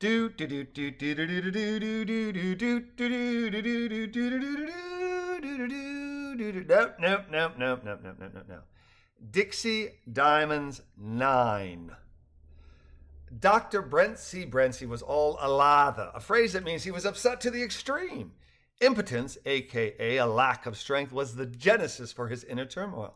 No. Dixie Diamonds 9. Dr. Brent C. Brency was all alather, a phrase that means he was upset to the extreme. Impotence, aka a lack of strength, was the genesis for his inner turmoil.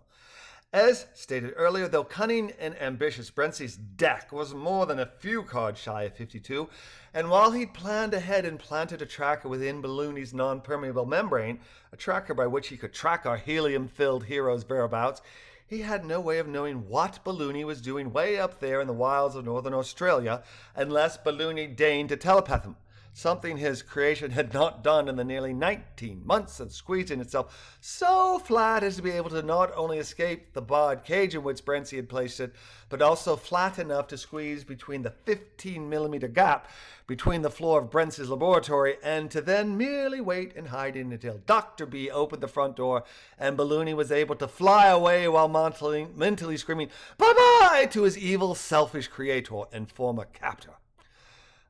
As stated earlier, though cunning and ambitious, Brency's deck was more than a few cards shy of 52, and while he'd planned ahead and planted a tracker within Balloony's non-permeable membrane, a tracker by which he could track our helium-filled hero's whereabouts, he had no way of knowing what Balloony was doing way up there in the wilds of northern Australia unless Balloony deigned to telepath him, something his creation had not done in the nearly 19 months of squeezing itself so flat as to be able to not only escape the barred cage in which Brency had placed it, but also flat enough to squeeze between the 15-millimeter gap between the floor of Brency's laboratory and to then merely wait in hiding until Dr. B opened the front door and Balloony was able to fly away while mentally screaming bye-bye to his evil, selfish creator and former captor.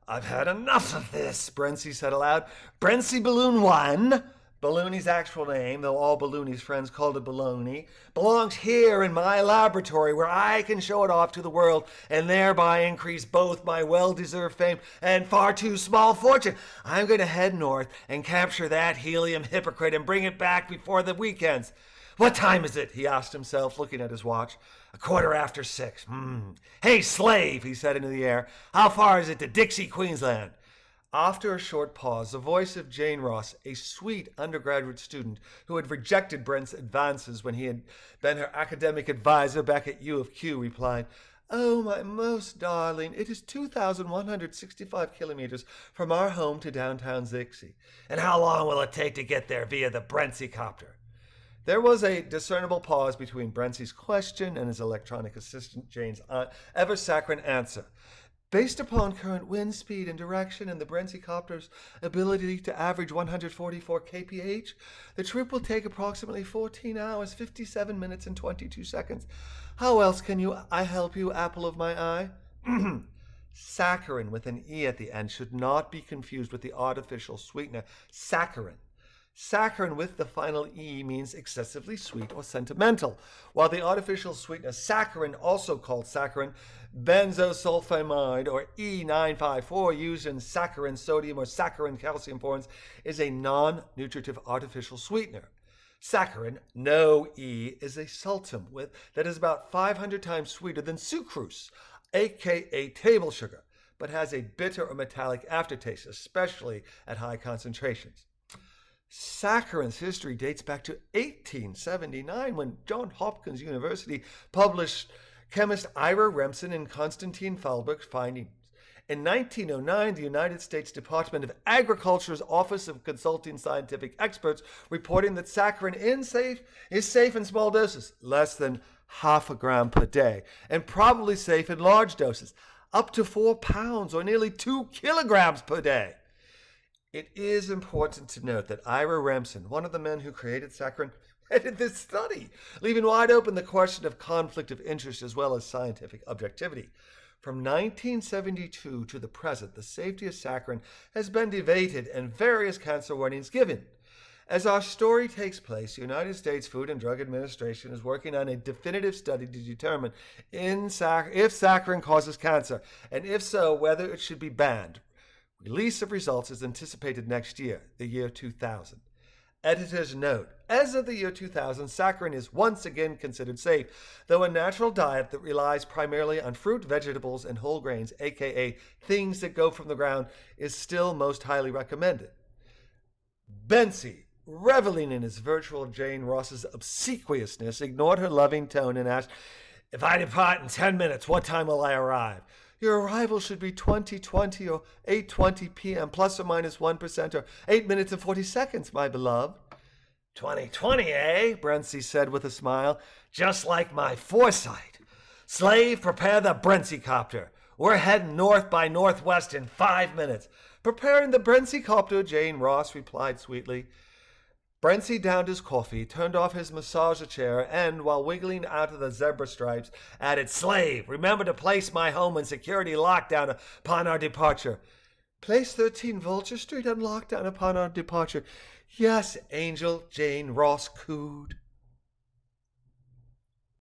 "I've had enough of this," Brency said aloud. "Brency Balloon 1, Balloony's actual name, though all Balloony's friends called it Balloony, belongs here in my laboratory where I can show it off to the world and thereby increase both my well-deserved fame and far too small fortune. I'm going to head north and capture that helium hypocrite and bring it back before the weekends." "What time is it?" he asked himself, looking at his watch. 6:15. "Hey, slave," he said into the air. "How far is it to Dixie, Queensland?" After a short pause, the voice of Jane Ross, a sweet undergraduate student who had rejected Brent's advances when he had been her academic advisor back at U of Q, replied, "Oh, my most darling, it is 2,165 kilometers from our home to downtown Dixie." "And how long will it take to get there via the Brency copter?" There was a discernible pause between Brency's question and his electronic assistant Jane's ever-saccharine answer. "Based upon current wind speed and direction and the Brency copter's ability to average 144 kph, the trip will take approximately 14 hours, 57 minutes, and 22 seconds. How else can I help you, apple of my eye?" Saccharin with an E at the end should not be confused with the artificial sweetener saccharin. Saccharin with the final E means excessively sweet or sentimental, while the artificial sweetener saccharin, also called saccharin benzosulfamide or E954, used in saccharin sodium or saccharin calcium forms, is a non-nutritive artificial sweetener. Saccharin, no E, is a sultam that is about 500 times sweeter than sucrose, aka table sugar, but has a bitter or metallic aftertaste, especially at high concentrations. Saccharin's history dates back to 1879 when Johns Hopkins University published chemist Ira Remsen and Konstantin Falberg's findings. In 1909, the United States Department of Agriculture's Office of Consulting Scientific Experts reporting that saccharin is safe in small doses, less than half a gram per day, and probably safe in large doses, up to 4 pounds or nearly 2 kilograms per day. It is important to note that Ira Remsen, one of the men who created saccharin, headed this study, leaving wide open the question of conflict of interest as well as scientific objectivity. From 1972 to the present, the safety of saccharin has been debated and various cancer warnings given. As our story takes place, the United States Food and Drug Administration is working on a definitive study to determine if saccharin causes cancer, and if so, whether it should be banned. Release of results is anticipated next year, the year 2000. Editor's note: as of the year 2000, saccharin is once again considered safe, though a natural diet that relies primarily on fruit, vegetables, and whole grains, aka things that go from the ground, is still most highly recommended. Brency, reveling in his virtual Jane Ross's obsequiousness, ignored her loving tone and asked, "If I depart in 10 minutes, what time will I arrive?" "Your arrival should be 20:20 or 8:20 p.m., plus or minus 1% or 8 minutes and 40 seconds, my beloved." 20:20, eh? Brency said with a smile. "Just like my foresight. Slave, prepare the Brency copter. We're heading north by northwest in 5 minutes." "Preparing the Brency copter," Jane Ross replied sweetly. Brency downed his coffee, turned off his massager chair, and, while wiggling out of the zebra stripes, added, "Slave, remember to place my home in security lockdown upon our departure." Place 13 Vulture Street on lockdown upon our departure. Yes, Angel Jane Ross cooed.